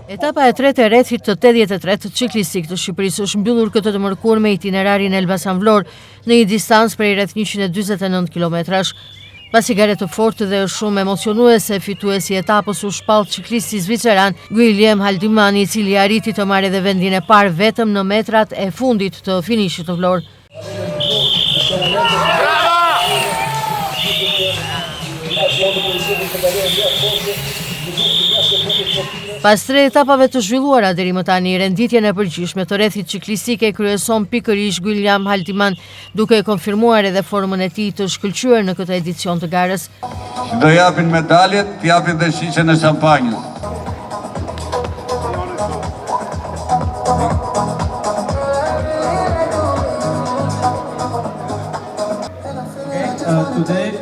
Etapa e tretë e rrethit të 83 ciklistik të Shqipërisë është mbyllur këtë të mërkur me itinerarin Elbasan-Vlorë në një distancë prej rreth 149 kilometrash. Pasi gare të fortë dhe shumë emocionuese, fituesi i etapës u shpall ciklisti zviceran Guillem Haldiman, i cili arriti të marrë edhe vendin e parë vetëm në metrat e fundit të finishit të Vlorë. Pas 3 etapave të zhvilluara deri më tani, renditjen e përgjithshme të rrethit ciklistike kryeson pikërisht Guillem Haldiman, duke konfirmuar edhe formën e tij të shkëlqyer në këtë edicion të garës. Do japin medaljet, japin dhe shishen e shampanjës. Today,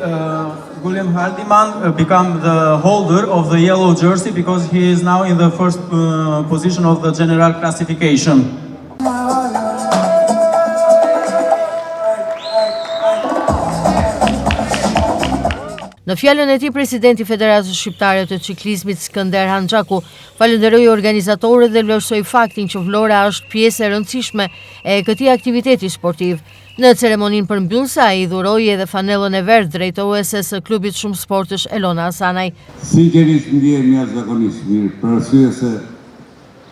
Guillem Haldiman became the holder of the yellow jersey because he is now in the first position of the general classification. Në fjalën e tij, presidenti i Federatës Shqiptare të Ciklizmit Skënder Hanxhaku falenderoi organizatorët dhe vlerësoi faktin që Vlora është pjesë e rëndësishme e këtij aktiviteti sportiv. Në ceremoninë përmbyllëse, ai dhuroi edhe fanellën e verdhë drejtuese së klubit shumë sportësh Elona Hasanaj. Sinqerisht ndihem jashtëzakonisht mirë, për arsye se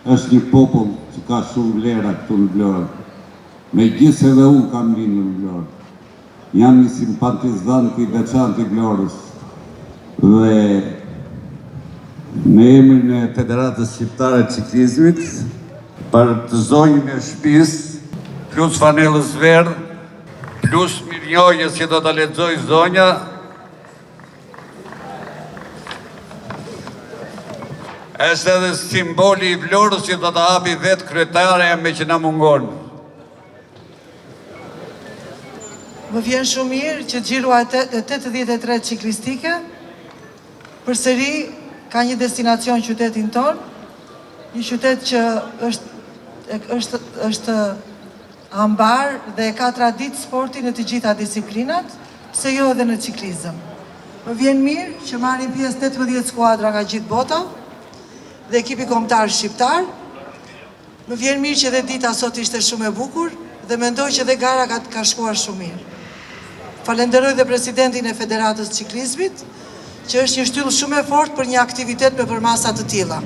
është një popull që ka shumë vlera këtu në Vlorë. Megjithëse edhe unë kam lindur në Vlorë. Jam një simpatizant i veçantë i Vlorës dhe në emrin e Federatës Shqiptare të Ciklizmit për të zonjën e shtëpisë plus fanellës verdhë plus mirënjohjes që do ta lexoj zonja, është edhe simboli i Vlorës që do ta hapi vetë kryetare me që na mungon. Më vjen shumë mirë që Xhirua 83 ciklistike përsëri ka një destinacion qytetin tonë, një qytet që është ambar dhe ka traditë sporti në të gjitha disiplinat, pse jo edhe në ciklizëm. Më vjen mirë që marrin pjesë 18 skuadra nga gjithë bota dhe ekipi kombëtar shqiptar. Më vjen mirë që edhe dita sot ishte shumë e bukur dhe mendoj që edhe gara ka shkuar shumë mirë. Falenderoj dhe presidentin e Federatës Ciklizmit, që është një shtyllë shumë e fortë për një aktivitet me përmasa të tilla.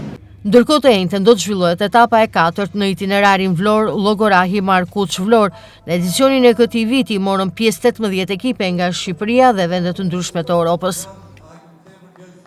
Ndërkohë të njëjtën do të zhvillohet etapa e 4 në itinerarin Vlorë-Llogorahi-Markuç-Vlorë. Në edicionin e këtij viti morën pjesë 18 ekipe nga Shqipëria dhe vende të ndryshme të Europës.